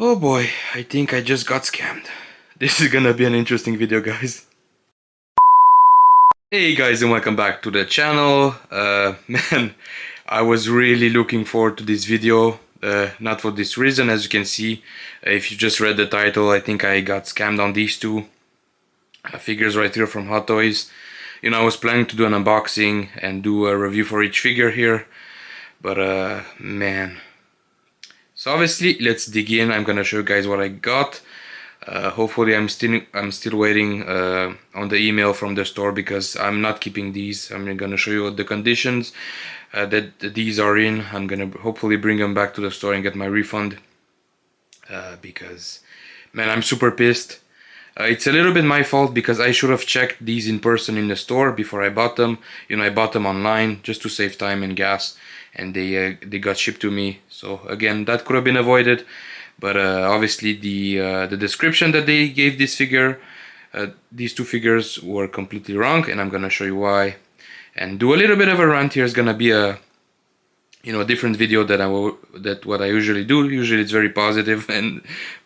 Oh boy, I think I just got scammed. This is gonna be an interesting video, guys. Hey guys, and welcome back to the channel. Man, I was really looking forward to this video. Not for this reason, as you can see. If you just read the title, I think I got scammed on these two figures right here from Hot Toys. You know, I was planning to do an unboxing and do a review for each figure here. But man. So obviously, let's dig in. I'm gonna show you guys what I got. Hopefully, I'm still waiting on the email from the store because I'm not keeping these. I'm gonna show you the conditions that these are in. I'm gonna hopefully bring them back to the store and get my refund because, man, I'm super pissed. It's a little bit my fault because I should have checked these in person in the store before I bought them. You know, I bought them online just to save time and gas, and they got shipped to me. So again, that could have been avoided. But obviously, the description that they gave this figure, these two figures, were completely wrong, and I'm gonna show you why. And do a little bit of a rant here. Is gonna be a different video that what I usually do. Usually it's very positive,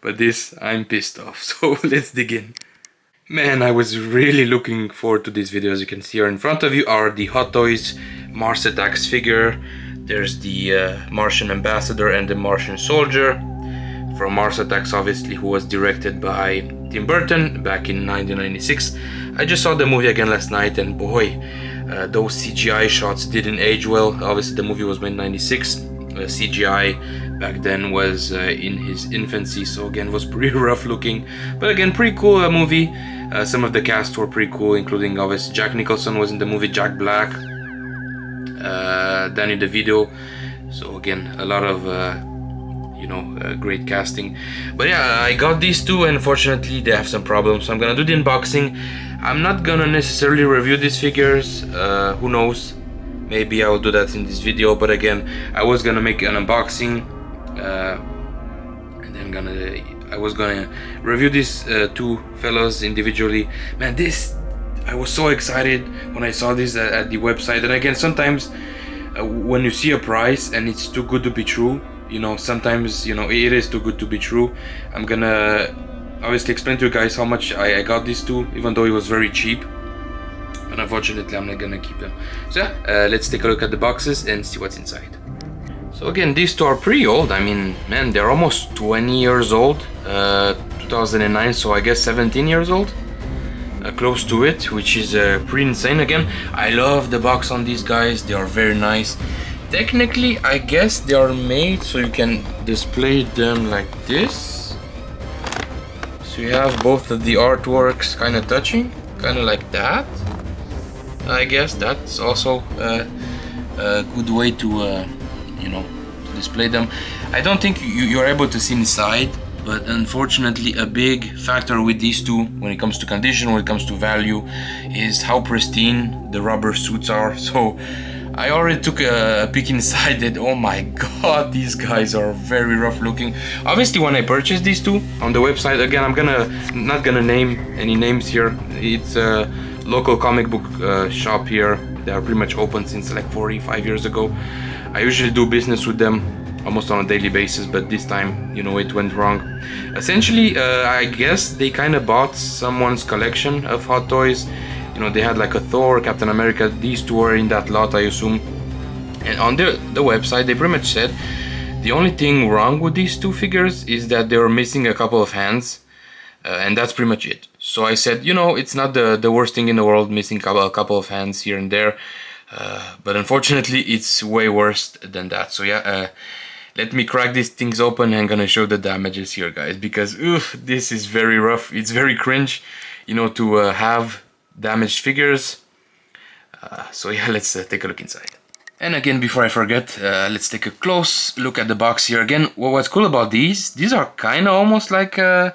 but this I'm pissed off. So let's dig in. Man, I was really looking forward to this video. As you can see here in front of you are the Hot Toys Mars Attacks figure. There's the Martian Ambassador and the Martian Soldier from Mars Attacks, obviously, who was directed by Tim Burton back in 1996. I just saw the movie again last night, and boy, those CGI shots didn't age well. Obviously, the movie was made in 96. CGI back then was in his infancy, so again, was pretty rough looking. But again, pretty cool movie. Some of the cast were pretty cool, including obviously Jack Nicholson was in the movie, Jack Black, Danny DeVito. So again, a lot of great casting. But yeah, I got these two, and unfortunately they have some problems, so I'm gonna do the unboxing. I'm not gonna necessarily review these figures. Who knows, maybe I will do that in this video. But again, I was gonna make an unboxing and then I was gonna review these two fellas individually. Man, I was so excited when I saw this at the website. And again, sometimes when you see a price and it's too good to be true, sometimes it is too good to be true. I'm gonna obviously explain to you guys how much I got these two, even though it was very cheap. But unfortunately, I'm not gonna keep them. So yeah, let's take a look at the boxes and see what's inside. So again, these two are pretty old. I mean, man, they're almost 20 years old. 2009, so I guess 17 years old. Close to it, which is pretty insane. Again, I love the box on these guys. They are very nice. Technically, I guess they are made so you can display them like this. So you have both of the artworks kind of touching, kind of like that. I guess that's also a good way to display them. I don't think you're able to see inside, but unfortunately a big factor with these two when it comes to condition, when it comes to value, is how pristine the rubber suits are. So I already took a peek inside it. Oh my god, these guys are very rough looking. Obviously, when I purchased these two on the website, again, I'm not gonna name any names here. It's a local comic book shop here. They are pretty much open since like 45 years ago. I usually do business with them almost on a daily basis, but this time, it went wrong. Essentially, I guess they kind of bought someone's collection of Hot Toys. They had like a Thor, Captain America. These two were in that lot, I assume. And on the website, they pretty much said the only thing wrong with these two figures is that they were missing a couple of hands, and that's pretty much it. So I said, it's not the worst thing in the world, missing a couple of hands here and there, but unfortunately, it's way worse than that. So yeah, let me crack these things open, and I'm gonna show the damages here, guys, because this is very rough. It's very cringe, to have damaged figures. So yeah, let's take a look inside. And again, before I forget, let's take a close look at the box here. Again, what's cool about these are kind of almost like they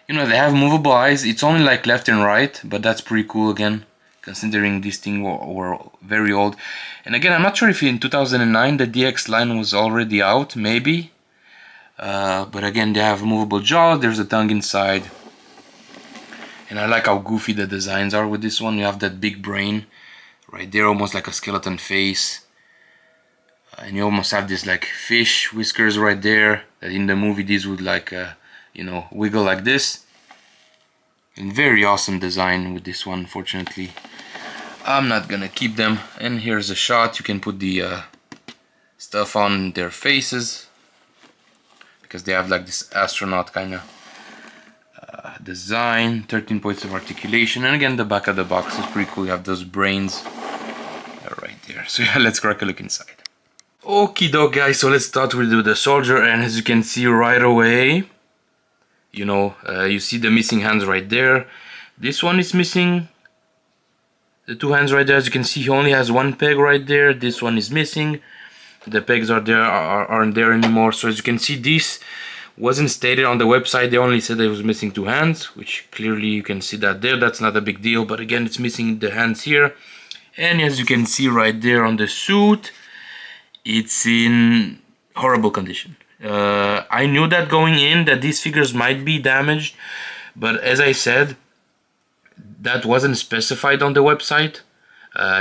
have movable eyes. It's only like left and right, but that's pretty cool again, considering these things were very old. And again, I'm not sure if in 2009 the DX line was already out, maybe, but again, they have movable jaws. There's a tongue inside. And I like how goofy the designs are with this one. You have that big brain right there, almost like a skeleton face. And you almost have this like fish whiskers right there. that in the movie these would like you know, wiggle like this. And very awesome design with this one. Fortunately I'm not gonna keep them. And here's a shot. You can put the stuff on their faces because they have like this astronaut kind of design. 13 points of articulation, and again the back of the box is pretty cool. You have those brains right there. So yeah, let's crack a look inside. Okie doke guys, so let's start with the soldier, and as you can see right away, you know, you see the missing hands right there. This one is missing the two hands right there. As you can see, he only has one peg right there. This one is missing. The pegs are there, aren't there anymore. So as you can see, this wasn't stated on the website. They only said it was missing two hands, which clearly you can see that there. That's not a big deal, but again, it's missing the hands here. And as you can see right there on the suit, it's in horrible condition. I knew that going in that these figures might be damaged, but as I said, that wasn't specified on the website.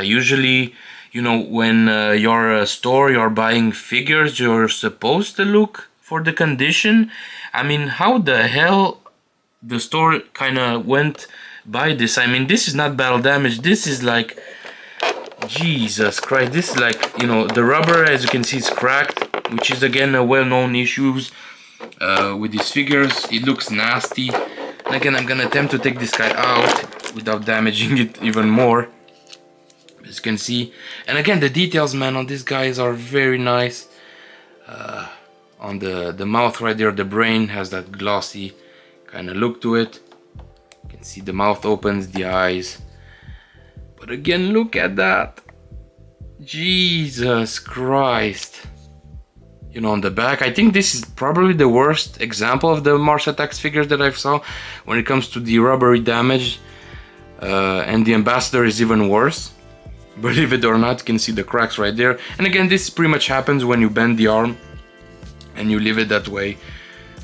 Usually, you know, when you're a store, you're buying figures, you're supposed to look for the condition. I mean, how the hell the store kind of went by this? I mean, this is not battle damage. This is like, Jesus Christ, this is like, you know, the rubber, as you can see, is cracked, which is again a well-known issues with these figures. It looks nasty. And again, I'm gonna attempt to take this guy out without damaging it even more, as you can see. And again, the details, man, on these guys are very nice. On the mouth right there, the brain has that glossy kind of look to it. You can see the mouth opens, the eyes. But again, look at that. Jesus Christ. You know, on the back, I think this is probably the worst example of the Mars Attacks figures that I've saw when it comes to the rubbery damage. And the Ambassador is even worse. Believe it or not, you can see the cracks right there. And again, this pretty much happens when you bend the arm and you leave it that way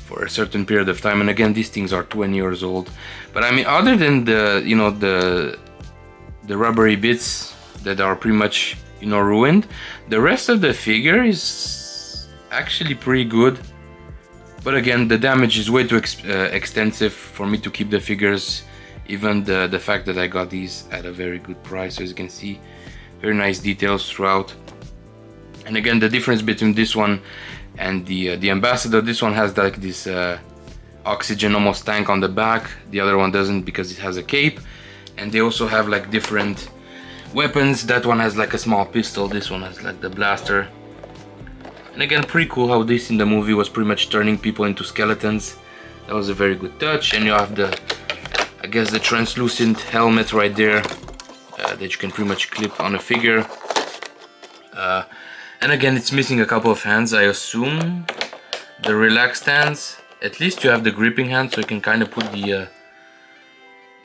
for a certain period of time. And again, these things are 20 years old. But I mean, other than the, you know, the rubbery bits that are pretty much, you know, ruined, the rest of the figure is actually pretty good. But again, the damage is way too extensive for me to keep the figures. Even the fact that I got these at a very good price. So as you can see, very nice details throughout. And again, the difference between this one and the Ambassador, this one has like this oxygen almost tank on the back. The other one doesn't because it has a cape. And they also have like different weapons. That one has like a small pistol. This one has like the blaster. And again, pretty cool how this in the movie was pretty much turning people into skeletons. That was a very good touch. And you have the, I guess, the translucent helmet right there that you can pretty much clip on a figure. And again, it's missing a couple of hands. I assume the relaxed hands. At least you have the gripping hand, so you can kind of put the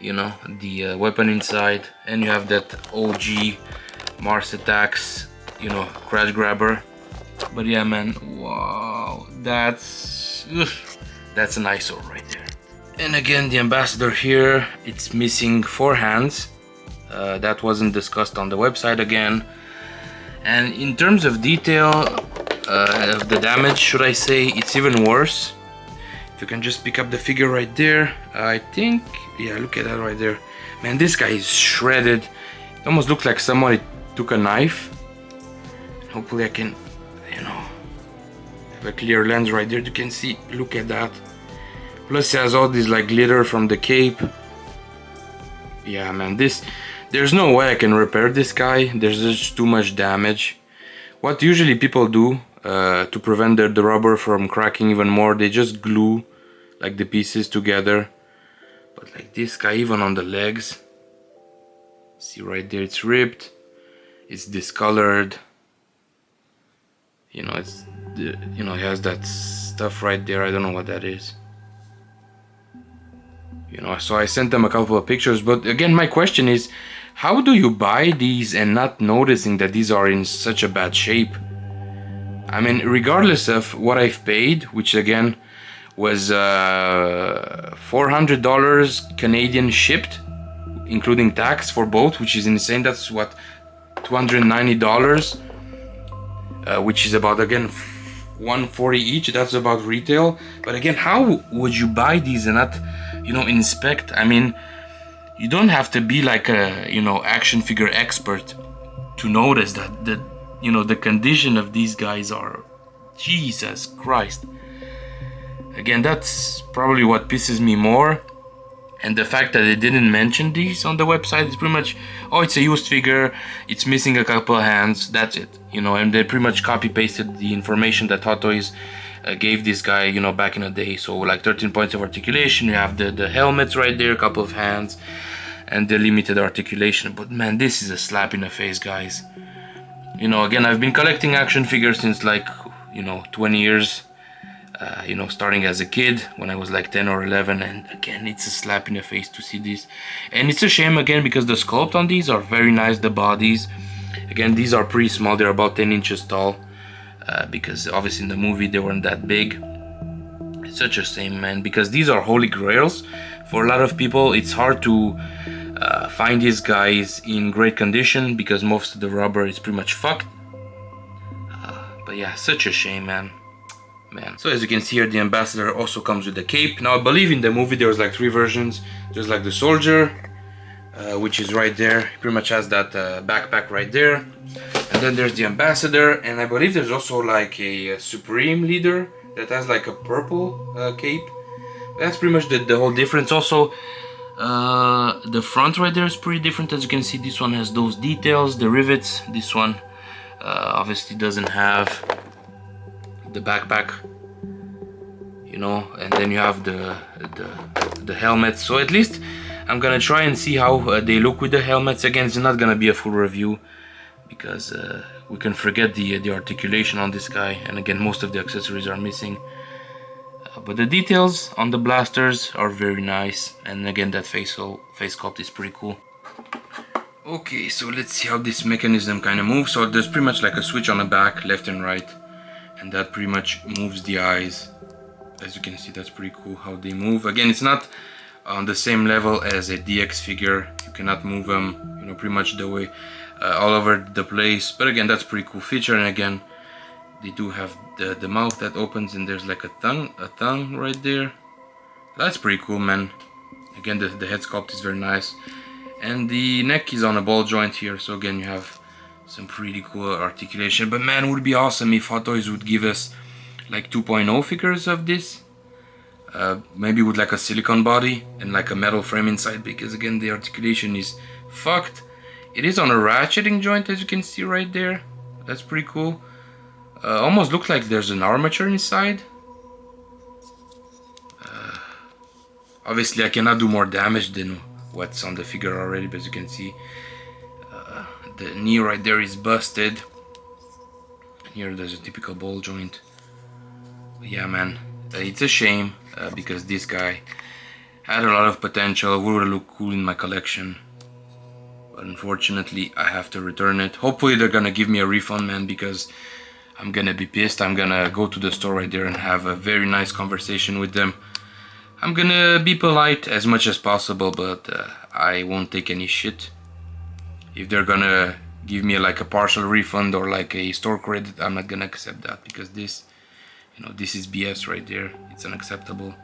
you know, the weapon inside. And you have that OG Mars Attacks, you know, crotch grabber. But yeah, man, wow, that's an eyesore right there. And again, the Ambassador here, it's missing 4 hands. That wasn't discussed on the website again. And in terms of detail of the damage, should I say, it's even worse. If you can just pick up the figure right there, I think, yeah, look at that right there. Man, this guy is shredded. It almost looks like somebody took a knife. Hopefully I can, you know, have a clear lens right there. You can see, look at that. Plus it has all this like glitter from the cape. Yeah, man, there's no way I can repair this guy. There's just too much damage. What usually people do to prevent the rubber from cracking even more, they just glue like the pieces together. But like this guy, even on the legs, see right there, it's ripped, it's discolored. You know, it's you know, it has that stuff right there. I don't know what that is. You know, so I sent them a couple of pictures. But again, my question is, how do you buy these and not noticing that these are in such a bad shape? I mean, regardless of what I've paid, which again was $400 Canadian shipped, including tax for both, which is insane. That's what, $290, which is about, again, 140 each. That's about retail. But again, how would you buy these and not, you know, inspect? I mean, you don't have to be like a, you know, action figure expert to notice that the, you know, the condition of these guys are, Jesus Christ. Again, that's probably what pisses me more. And the fact that they didn't mention these on the website is pretty much, oh, it's a used figure, it's missing a couple of hands, that's it. You know, and they pretty much copy-pasted the information that Hot Toys gave this guy, you know, back in the day. So like 13 points of articulation, you have the helmets right there, a couple of hands, and the limited articulation. But man, this is a slap in the face, guys. You know, again, I've been collecting action figures since like, you know, 20 years. You know, starting as a kid when I was like 10 or 11, and again, it's a slap in the face to see this. And it's a shame again because the sculpt on these are very nice, the bodies. Again, these are pretty small, they're about 10 inches tall, because obviously in the movie they weren't that big. It's such a shame, man, because these are holy grails. For a lot of people, it's hard to find these guys in great condition because most of the rubber is pretty much fucked. But yeah, such a shame, man. So as you can see here, the ambassador also comes with the cape. Now I believe in the movie there was like 3 versions. There's like the soldier, which is right there. He pretty much has that backpack right there. And then there's the ambassador, and I believe there's also like a supreme leader that has like a purple cape. That's pretty much the whole difference. Also, the front right there is pretty different. As you can see, this one has those details, the rivets. This one obviously doesn't have the backpack, you know, and then you have the helmet. So at least I'm gonna try and see how they look with the helmets. Again, it's not gonna be a full review because we can forget the articulation on this guy, and again, most of the accessories are missing, but the details on the blasters are very nice, and again, that face sculpt is pretty cool. Okay, so let's see how this mechanism kind of moves. So there's pretty much like a switch on the back, left and right, and that pretty much moves the eyes. As you can see, that's pretty cool how they move. Again, it's not on the same level as a DX figure. You cannot move them, you know, pretty much the way all over the place. But again, that's a pretty cool feature. And again, they do have the mouth that opens, and there's like a tongue right there. That's pretty cool, man. Again, the head sculpt is very nice, and the neck is on a ball joint here. So again, you have some pretty cool articulation. But man, it would be awesome if Hot Toys would give us like 2.0 figures of this, maybe with like a silicone body and like a metal frame inside, because again, the articulation is fucked. It is on a ratcheting joint, as you can see right there. That's pretty cool. Almost looks like there's an armature inside. Obviously I cannot do more damage than what's on the figure already, but as you can see, the knee right there is busted. And here there's a typical ball joint. But yeah, man, it's a shame because this guy had a lot of potential, would look cool in my collection. But unfortunately, I have to return it. Hopefully they're gonna give me a refund, man, because I'm gonna be pissed. I'm gonna go to the store right there and have a very nice conversation with them. I'm gonna be polite as much as possible, but I won't take any shit. If they're gonna give me like a partial refund or like a store credit, I'm not gonna accept that, because this, you know, this is BS right there. It's unacceptable.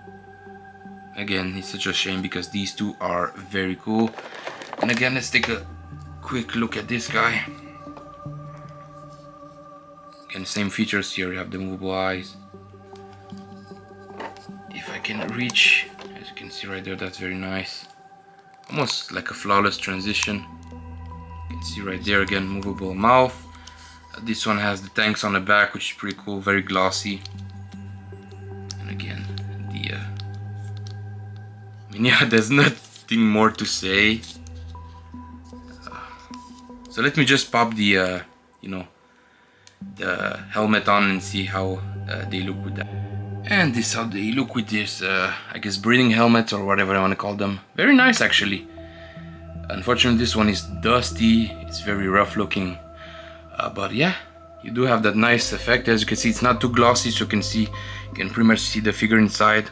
Again, it's such a shame because these two are very cool. And again, let's take a quick look at this guy. Again, same features here. You have the movable eyes. If I can reach, as you can see right there, that's very nice. Almost like a flawless transition. You can see right there again, movable mouth. This one has the tanks on the back, which is pretty cool, very glossy. And again, I mean, yeah, there's nothing more to say. So let me just pop the, you know, the helmet on and see how they look with that. And this is how they look with this, I guess, breathing helmets or whatever I want to call them. Very nice, actually. Unfortunately, this one is dusty. It's very rough looking. But yeah, you do have that nice effect. As you can see, it's not too glossy, so you can pretty much see the figure inside.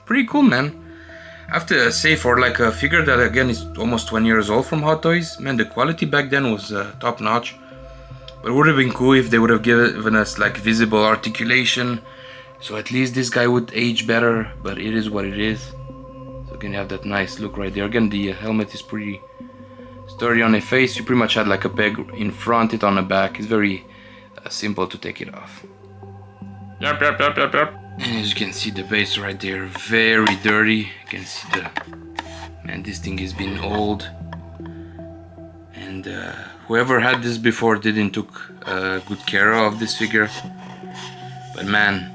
Pretty cool, man. I have to say, for like a figure that again is almost 20 years old from Hot Toys, man, the quality back then was top notch. But it would have been cool if they would have given us like visible articulation, so at least this guy would age better, but it is what it is. So you can have that nice look right there. Again, the helmet is pretty sturdy on the face. You pretty much had like a peg in front, it on the back. It's very simple to take it off. Yep. And as you can see, the base right there, very dirty. You can see man, this thing has been old. And whoever had this before didn't took good care of this figure. But man,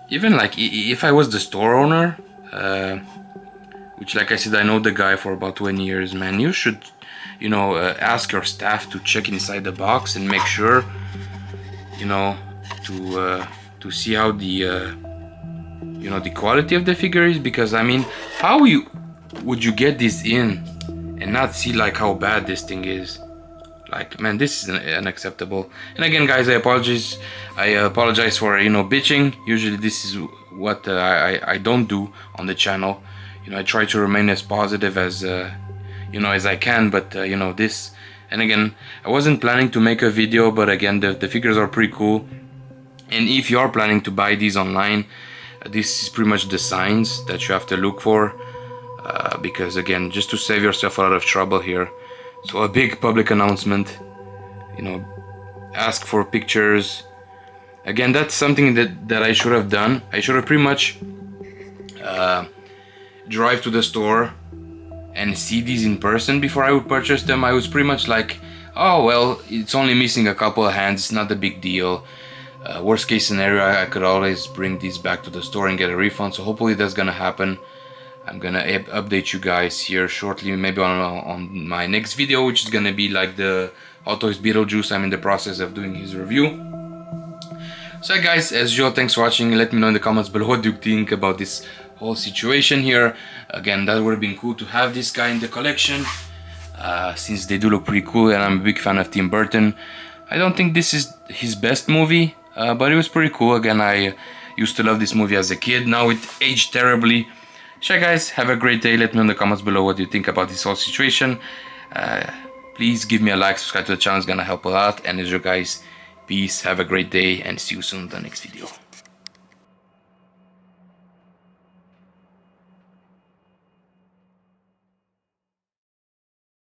even like if I was the store owner, which like I said, I know the guy for about 20 years, man, you should, you know, ask your staff to check inside the box and make sure, you know, to see how the you know, the quality of the figure is. Because I mean, how would you get this in and not see like how bad this thing is? Like, man, this is unacceptable. And again, guys, I apologize for, you know, bitching. Usually this is what I don't do on the channel. You know, I try to remain as positive as you know, as I can. But you know, this, and again, I wasn't planning to make a video, but again, the figures are pretty cool. And if you are planning to buy these online, this is pretty much the signs that you have to look for, because again, just to save yourself a lot of trouble here. So a big public announcement, you know, ask for pictures. Again, that's something that I should have done. I should have pretty much drive to the store and see these in person before I would purchase them. I was pretty much like, oh well, it's only missing a couple of hands, it's not a big deal. Worst case scenario, I could always bring these back to the store and get a refund. So hopefully that's gonna happen. I'm gonna update you guys here shortly, maybe on my next video, which is gonna be like the Hot Toys Beetlejuice. I'm in the process of doing his review. So yeah, guys, as usual, thanks for watching. Let me know in the comments below what do you think about this whole situation here. Again, that would have been cool to have this guy in the collection, since they do look pretty cool, and I'm a big fan of Tim Burton. I don't think this is his best movie, but it was pretty cool. Again, I used to love this movie as a kid. Now it aged terribly. So guys, have a great day. Let me know in the comments below what you think about this whole situation. Please give me a like, subscribe to the channel, it's gonna help a lot. And as you guys, peace, have a great day, and see you soon in the next video.